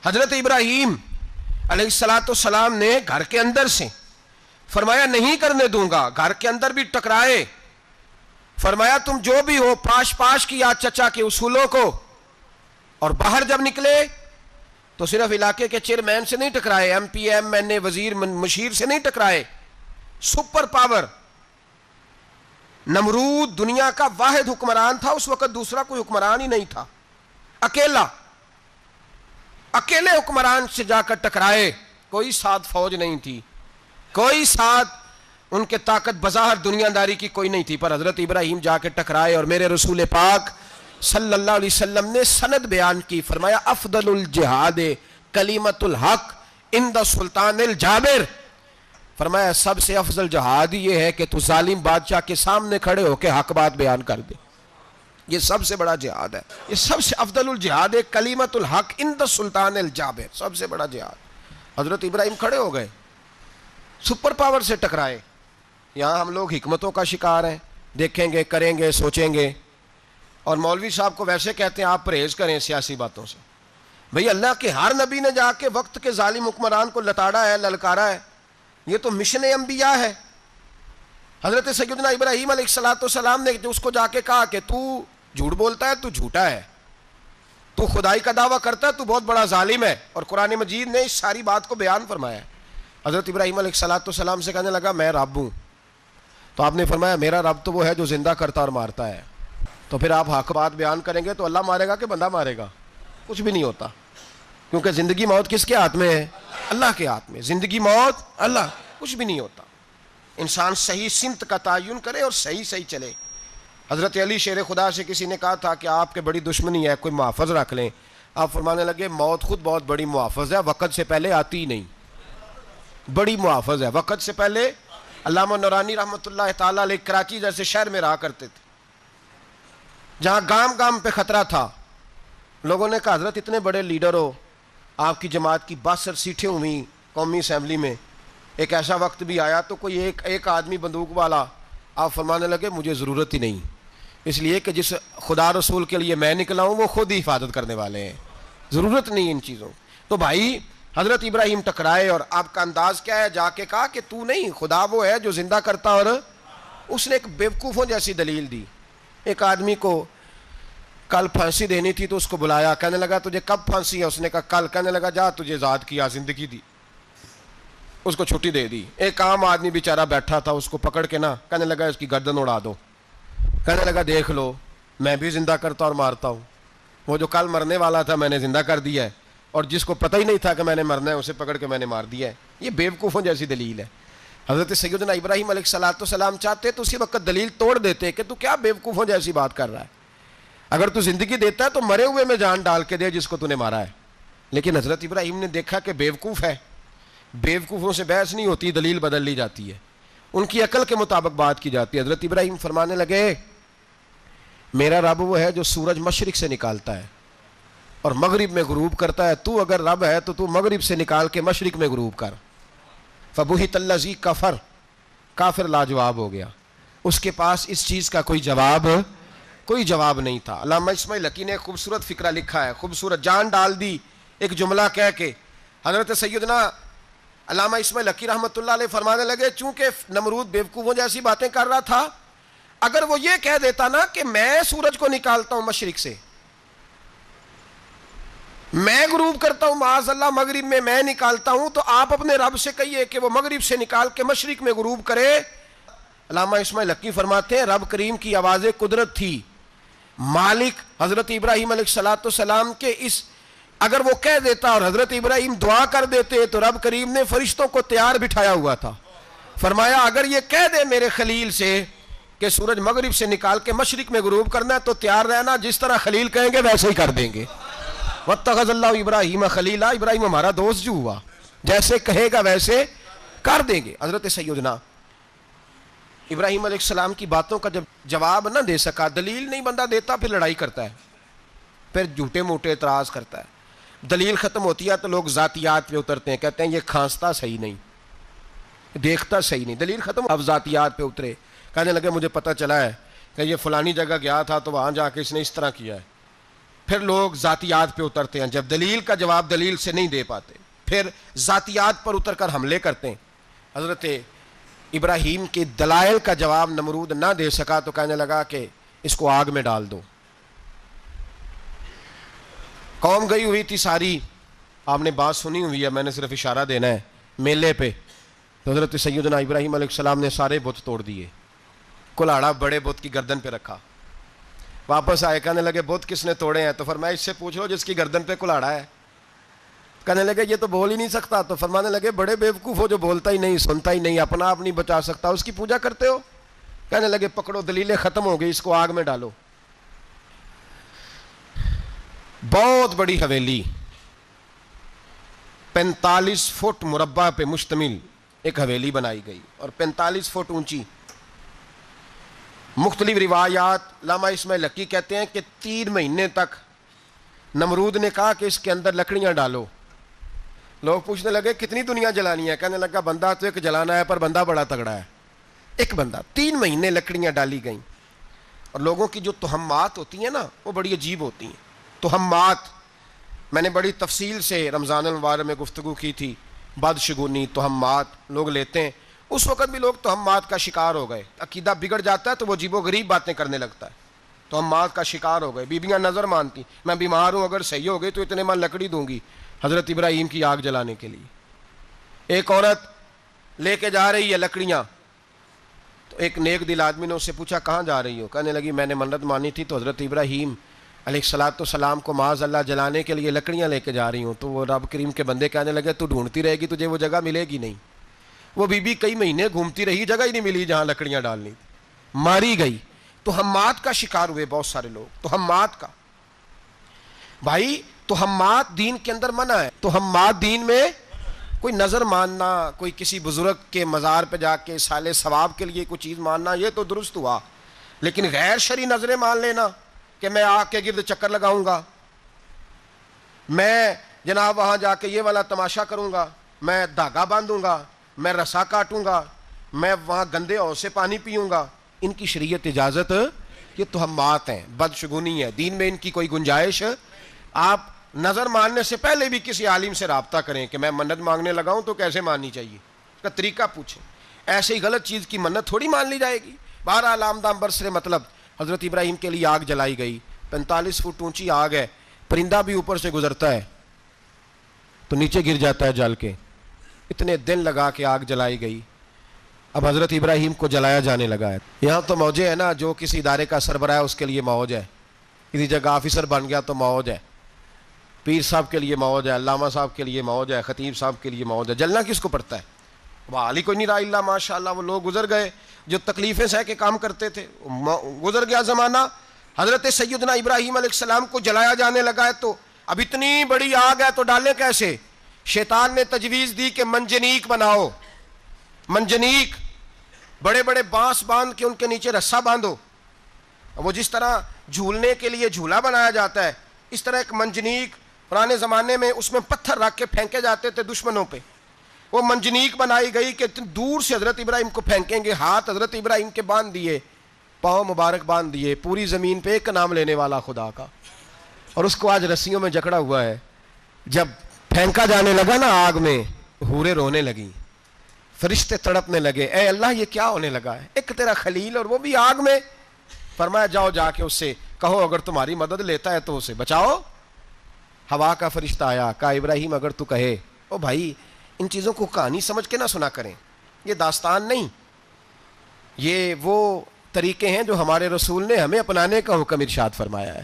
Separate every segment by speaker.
Speaker 1: حضرت ابراہیم علیہ السلام نے گھر کے اندر سے فرمایا نہیں کرنے دوں گا، گھر کے اندر بھی ٹکرائے، فرمایا تم جو بھی ہو پاش پاش کیا چچا کے اصولوں کو، اور باہر جب نکلے تو صرف علاقے کے چیئرمین سے نہیں ٹکرائے، ایم پی ایم این اے وزیر مشیر سے نہیں ٹکرائے، سپر پاور نمرود دنیا کا واحد حکمران تھا اس وقت، دوسرا کوئی حکمران ہی نہیں تھا، اکیلے حکمران سے جا کر ٹکرائے، کوئی ساتھ فوج نہیں تھی، کوئی ساتھ ان کے طاقت بظاہر دنیا داری کی کوئی نہیں تھی، پر حضرت ابراہیم جا کے ٹکرائے، اور میرے رسول پاک صلی اللہ علیہ وسلم نے سند بیان کی، فرمایا افضل الجہاد کلمۃ الحق عند سلطان الجابر، فرمایا سب سے افضل جہاد یہ ہے کہ تو ظالم بادشاہ کے سامنے کھڑے ہو کے حق بات بیان کر دے، یہ سب سے بڑا جہاد ہے، یہ سب سے افضل الجہاد کلمۃ الحق عند سلطان الجابر، سب سے بڑا جہاد۔ حضرت ابراہیم کھڑے ہو گئے، سپر پاور سے ٹکرائے۔ یہاں ہم لوگ حکمتوں کا شکار ہیں، دیکھیں گے، کریں گے، سوچیں گے، اور مولوی صاحب کو ویسے کہتے ہیں آپ پرہیز کریں سیاسی باتوں سے۔ بھئی اللہ کے ہر نبی نے جا کے وقت کے ظالم حکمران کو لتاڑا ہے، للکارا ہے، یہ تو مشن انبیاء ہے۔ حضرت سیدنا ابراہیم علیہ السلام نے اس کو جا کے کہا کہ تو جھوٹ بولتا ہے، تو جھوٹا ہے، تو خدائی کا دعویٰ کرتا ہے، تو بہت بڑا ظالم ہے، اور قرآن مجید نے اس ساری بات کو بیان فرمایا ہے۔ حضرت ابراہیم علیہ السلام سے کہنے لگا میں رب ہوں، تو آپ نے فرمایا میرا رب تو وہ ہے جو زندہ کرتا اور مارتا ہے، تو پھر آپ حق بات بیان کریں گے تو اللہ مارے گا کہ بندہ مارے گا؟ کچھ بھی نہیں ہوتا، کیونکہ زندگی موت کس کے ہاتھ میں ہے؟ اللہ کے ہاتھ میں، زندگی موت اللہ، کچھ بھی نہیں ہوتا۔ انسان صحیح سمت کا تعین کرے اور صحیح چلے۔ حضرت علی شیر خدا سے کسی نے کہا تھا کہ آپ کے بڑی دشمنی ہے، کوئی محافظ رکھ لیں، آپ فرمانے لگے موت خود بہت بڑی محافظ ہے، وقت سے پہلے آتی ہی نہیں، بڑی محافظ ہے وقت سے پہلے۔ علامہ نورانی رحمۃ اللہ تعالیٰ علیہ کراچی جیسے شہر میں رہا کرتے تھے، جہاں گام گام پہ خطرہ تھا، لوگوں نے کہا حضرت اتنے بڑے لیڈر ہو، آپ کی جماعت کی 62 سیٹیں ہوئیں قومی اسمبلی میں، ایک ایسا وقت بھی آیا تو کوئی ایک آدمی بندوق والا، آپ فرمانے لگے مجھے ضرورت ہی نہیں، اس لیے کہ جس خدا رسول کے لیے میں نکلا ہوں وہ خود ہی حفاظت کرنے والے ہیں، ضرورت نہیں ان چیزوں۔ تو بھائی حضرت ابراہیم ٹکرائے، اور آپ کا انداز کیا ہے؟ جا کے کہا کہ تو نہیں، خدا وہ ہے جو زندہ کرتا، اور اس نے ایک بیوقوفوں جیسی دلیل دی۔ ایک آدمی کو کل پھانسی دینی تھی تو اس کو بلایا، کہنے لگا تجھے کب پھانسی ہے؟ اس نے کہا کل، کہنے لگا جا تجھے آزاد کیا، زندگی دی، اس کو چھٹی دے دی۔ ایک عام آدمی بیچارہ بیٹھا تھا، اس کو پکڑ کے نا کہنے لگا اس کی گردن اڑا دو، کہنے لگا دیکھ لو میں بھی زندہ کرتا اور مارتا ہوں، وہ جو کل مرنے والا تھا میں نے زندہ کر دیا ہے، اور جس کو پتہ ہی نہیں تھا کہ میں نے مرنا ہے اسے پکڑ کے میں نے مار دیا ہے۔ یہ بیوقوفوں جیسی دلیل ہے۔ حضرت سیدنا ابراہیم علیہ السلام چاہتے تو اسی وقت دلیل توڑ دیتے کہ تو کیا بیوقوفوں جیسی بات کر رہا ہے، اگر تو زندگی دیتا ہے تو مرے ہوئے میں جان ڈال کے دے جس کو تو نے مارا ہے۔ لیکن حضرت ابراہیم نے دیکھا کہ بیوقوف ہے، بیوقوفوں سے بحث نہیں ہوتی، دلیل بدل لی جاتی ہے، ان کی عقل کے مطابق بات کی جاتی ہے۔ حضرت ابراہیم فرمانے لگے میرا رب وہ ہے جو سورج مشرق سے نکالتا ہے اور مغرب میں غروب کرتا ہے، تو اگر رب ہے تو مغرب سے نکال کے مشرق میں غروب کر۔ فبہت الذی کفر، کافر لاجواب ہو گیا، اس کے پاس اس چیز کا کوئی جواب نہیں تھا۔ علامہ اسماعیل حقی نے خوبصورت فقرہ لکھا ہے، خوبصورت، جان ڈال دی ایک جملہ کہہ کے۔ حضرت سیدنا علامہ اسماعیل حقی رحمۃ اللہ علیہ فرمانے لگے چونکہ نمرود بیوقوفوں جیسی باتیں کر رہا تھا، اگر وہ یہ کہہ دیتا نا کہ میں سورج کو نکالتا ہوں مشرق سے، میں غروب کرتا ہوں معاذ اللہ مغرب میں نکالتا ہوں، تو آپ اپنے رب سے کہیے کہ وہ مغرب سے نکال کے مشرق میں غروب کرے۔ علامہ اسماعیل حقی فرماتے ہیں رب کریم کی آواز قدرت تھی، مالک حضرت ابراہیم علیہ السلام کے اس، اگر وہ کہہ دیتا اور حضرت ابراہیم دعا کر دیتے تو رب کریم نے فرشتوں کو تیار بٹھایا ہوا تھا، فرمایا اگر یہ کہہ دے میرے خلیل سے کہ سورج مغرب سے نکال کے مشرق میں غروب کرنا ہے تو تیار رہنا، جس طرح خلیل کہیں گے ویسے ہی کر دیں گے۔ واتخذ اللہ ابراہیم خلیلا، ابراہیم ہمارا دوست جو ہوا، جیسے کہے گا ویسے کر دیں گے۔ حضرت سیدنا ابراہیم علیہ السلام کی باتوں کا جب جواب نہ دے سکا، دلیل نہیں بندہ دیتا، پھر لڑائی کرتا ہے، پھر جھوٹے موٹے اعتراض کرتا ہے۔ دلیل ختم ہوتی ہے تو لوگ ذاتیات پہ اترتے ہیں، کہتے ہیں یہ کھانستا صحیح نہیں، دیکھتا صحیح نہیں، دلیل ختم، اب ذاتیات پہ اترے، کہنے لگے مجھے پتہ چلا ہے کہ یہ فلانی جگہ گیا تھا تو وہاں جا کے اس نے اس طرح کیا ہے، پھر لوگ ذاتیات پہ اترتے ہیں، جب دلیل کا جواب دلیل سے نہیں دے پاتے پھر ذاتیات پر اتر کر حملے کرتے ہیں۔ حضرت ابراہیم کے دلائل کا جواب نمرود نہ دے سکا تو کہنے لگا کہ اس کو آگ میں ڈال دو۔ قوم گئی ہوئی تھی ساری، آپ نے بات سنی ہوئی ہے، میں نے صرف اشارہ دینا ہے، میلے پہ تو حضرت سیدنا ابراہیم علیہ السلام نے سارے بت توڑ دیے، کلاڑا بڑے بت کی گردن پہ رکھا، واپس آئے کہنے لگے بت کس نے توڑے ہیں؟ تو فرمایا اس سے پوچھ لو جس کی گردن پہ کلاڑا ہے۔ کہنے لگے یہ تو بول ہی نہیں سکتا، تو فرمانے لگے بڑے بیوقوف ہو جو بولتا ہی نہیں، سنتا ہی نہیں، اپنا آپ نہیں بچا سکتا، اس کی پوجا کرتے ہو؟ کہنے لگے پکڑو دلیلیں ختم ہو گئی، اس کو آگ میں ڈالو۔ بہت بڑی حویلی 45 فٹ مربع پہ مشتمل ایک حویلی بنائی گئی اور 45 فٹ اونچی۔ مختلف روایات، علامہ اسماعیل حقی کہتے ہیں کہ 3 مہینے تک نمرود نے کہا کہ اس کے اندر لکڑیاں ڈالو۔ لوگ پوچھنے لگے کتنی دنیا جلانی ہے؟ کہنے لگا بندہ تو ایک جلانا ہے، پر بندہ بڑا تگڑا ہے، ایک بندہ۔ 3 مہینے لکڑیاں ڈالی گئیں، اور لوگوں کی جو تہمات ہوتی ہیں نا وہ بڑی عجیب ہوتی ہیں۔ تہمات میں نے بڑی تفصیل سے رمضان المبارک میں گفتگو کی تھی، بدشگونی تہمات لوگ لیتے ہیں، اس وقت بھی لوگ تہمات کا شکار ہو گئے، عقیدہ بگڑ جاتا ہے تو وہ عجیب و غریب باتیں کرنے لگتا ہے، تہمات کا شکار ہو گئے۔ بیویاں نظر مانتی، میں بیمار ہوں اگر صحیح ہو گئی تو اتنے من لکڑی دوں گی حضرت ابراہیم کی آگ جلانے کے لیے۔ ایک عورت لے کے جا رہی ہے لکڑیاں، تو ایک نیک دل آدمی نے اس سے پوچھا کہاں جا رہی ہو؟ کہنے لگی میں نے منت مانی تھی تو حضرت ابراہیم علیہ السلام کو معاذ اللہ جلانے کے لیے لکڑیاں لے کے جا رہی ہوں۔ تو وہ رب کریم کے بندے کہنے لگے تو ڈھونڈتی رہے گی، تجھے وہ جگہ ملے گی نہیں۔ وہ بی بی کئی مہینے گھومتی رہی، جگہ ہی نہیں ملی جہاں لکڑیاں ڈالنی تھی، ماری گئی۔ تہمات کا شکار ہوئے بہت سارے لوگ، تہمات کا۔ بھائی تہمات دین کے اندر منع ہے، تہمات دین میں کوئی نظر ماننا، کوئی کسی بزرگ کے مزار پہ جا کے سالے ثواب کے لیے کوئی چیز ماننا، یہ تو درست ہوا، لیکن غیر شرعی نظریں مان لینا کہ میں آگ کے گرد چکر لگاؤں گا، میں جناب وہاں جا کے یہ والا تماشا کروں گا، میں دھاگا باندھوں گا، میں رسا کاٹوں گا، میں وہاں گندے اور سے پانی پیوں گا، ان کی شریعت اجازت، یہ تہمات ہیں، بدشگونی ہے، دین میں ان کی کوئی گنجائش۔ آپ نظر ماننے سے پہلے بھی کسی عالم سے رابطہ کریں کہ میں منت مانگنے لگاؤں تو کیسے ماننی چاہیے، اس کا طریقہ پوچھیں، ایسے ہی غلط چیز کی منت تھوڑی مان لی جائے گی۔ بہرحال آمدام برسر مطلب حضرت ابراہیم کے لیے آگ جلائی گئی، 45 فٹ اونچی آگ ہے، پرندہ بھی اوپر سے گزرتا ہے تو نیچے گر جاتا ہے جل کے، اتنے دن لگا کے آگ جلائی گئی۔ اب حضرت ابراہیم کو جلایا جانے لگا ہے۔ یہاں تو موجیں ہے نا، جو کسی ادارے کا سربراہ ہے اس کے لیے موج ہے، کسی جگہ آفیسر بن گیا تو موج ہے، پیر صاحب کے لیے موج ہے، علامہ صاحب کے لیے موج ہے، خطیب صاحب کے لیے موج ہے۔ جلنا کس کو پڑتا ہے؟ وہاں علی کوئی نہیں رہا اللہ ماشاءاللہ، وہ لوگ گزر گئے جو تکلیفیں سہ کے کام کرتے تھے، گزر گیا زمانہ۔ حضرت سیدنا ابراہیم علیہ السلام کو جلایا جانے لگا ہے، تو اب اتنی بڑی آگ ہے تو ڈالیں کیسے؟ شیطان نے تجویز دی کہ منجنیق بناؤ، منجنیق، بڑے بڑے بانس باندھ کے ان کے نیچے رسا باندھو، وہ جس طرح جھولنے کے لیے جھولا بنایا جاتا ہے اس طرح ایک منجنیق پرانے زمانے میں اس میں پتھر رکھ کے پھینکے جاتے تھے دشمنوں پہ، وہ منجنیق بنائی گئی کہ دور سے حضرت ابراہیم کو پھینکیں گے، ہاتھ حضرت ابراہیم کے باندھ دیے، پاؤں مبارک باندھ دیے، پوری زمین پہ ایک نام لینے والا خدا کا، اور اس کو آج رسیوں میں جکڑا ہوا ہے۔ جب پھینکا جانے لگا نا آگ میں، حوریں رونے لگیں، فرشتے تڑپنے لگے، اے اللہ یہ کیا ہونے لگا ہے، ایک تیرا خلیل اور وہ بھی آگ میں۔ فرمایا جاؤ جا کے اس سے کہو اگر تمہاری مدد لیتا ہے تو اسے بچاؤ۔ ہوا کا فرشتہ آیا، کہا ابراہیم اگر تو کہے۔ او بھائی ان چیزوں کو کہانی سمجھ کے نہ سنا کریں، یہ داستان نہیں، یہ وہ طریقے ہیں جو ہمارے رسول نے ہمیں اپنانے کا حکم ارشاد فرمایا ہے،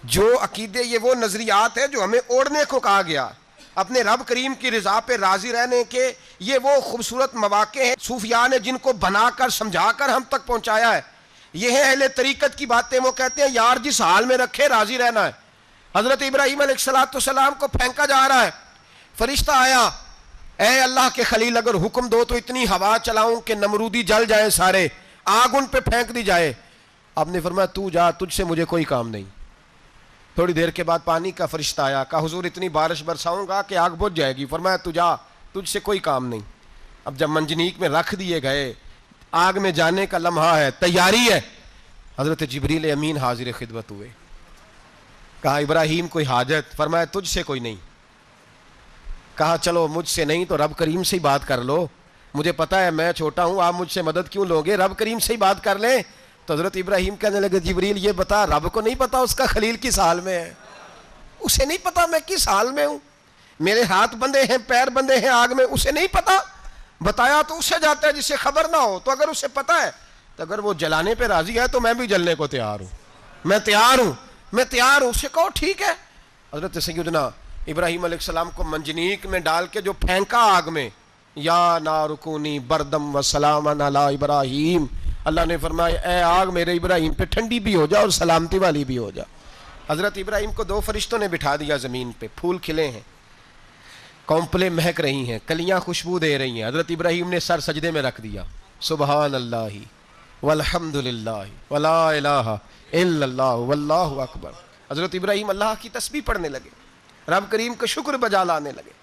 Speaker 1: جو عقیدے، یہ وہ نظریات ہے جو ہمیں اوڑھنے کو کہا گیا، اپنے رب کریم کی رضا پہ راضی رہنے کے یہ وہ خوبصورت مواقع ہیں صوفیاء نے جن کو بنا کر سمجھا کر ہم تک پہنچایا ہے۔ یہ ہے اہل طریقت کی باتیں، وہ کہتے ہیں یار جس حال میں رکھے راضی رہنا ہے۔ حضرت ابراہیم علیہ السلام کو پھینکا جا رہا ہے، فرشتہ آیا، اے اللہ کے خلیل اگر حکم دو تو اتنی ہوا چلاؤں کہ نمرودی جل جائیں سارے، آگ ان پہ پھینک دی جائے۔ آپ نے فرمایا تو جا، تجھ سے مجھے کوئی کام نہیں۔ تھوڑی دیر کے بعد پانی کا فرشتہ آیا، کہا حضور اتنی بارش برساؤں گا کہ آگ بجھ جائے گی۔ فرمایا تو جا، تجھ سے کوئی کام نہیں۔ اب جب منجنیق میں رکھ دیے گئے، آگ میں جانے کا لمحہ ہے، تیاری ہے، حضرت جبریل امین حاضر خدمت ہوئے، کہا ابراہیم کوئی حاجت؟ فرمایا تجھ سے کوئی نہیں. کہا چلو مجھ سے نہیں تو رب کریم سے ہی بات کر لو, مجھے پتا ہے میں چھوٹا ہوں, آپ مجھ سے مدد کیوں لو گے, رب کریم سے ہی بات کر لیں. تو حضرت ابراہیم کہنے لگے جبریل یہ بتا, رب کو نہیں پتا اس کا خلیل کس حال میں ہے؟ اسے نہیں پتا میں کس حال میں ہوں, میرے ہاتھ بندھے ہیں پیر بندھے ہیں آگ میں, اسے نہیں پتا. بتایا تو اسے جاتا ہے جسے خبر نہ ہو, تو اگر اسے پتا ہے تو اگر وہ جلانے پہ راضی ہے تو میں بھی جلنے کو تیار ہوں, میں تیار ہوں. اسے کہو ٹھیک ہے. حضرت سیدنا ابراہیم علیہ السلام کو منجنیق میں ڈال کے جو پھینکا آگ میں, یا نارکونی بردم و سلاما علی ابراہیم, اللہ نے فرمایا اے آگ میرے ابراہیم پہ ٹھنڈی بھی ہو جا اور سلامتی والی بھی ہو جا. حضرت ابراہیم کو 2 فرشتوں نے بٹھا دیا زمین پہ, پھول کھلے ہیں, کونپلیں مہک رہی ہیں, کلیاں خوشبو دے رہی ہیں. حضرت ابراہیم نے سر سجدے میں رکھ دیا, سبحان اللہ والحمد للہ ولا الہ الا اللہ واللہ اکبر. حضرت ابراہیم اللہ کی تسبیح پڑھنے لگے, رب کریم کا شکر بجا لانے لگے.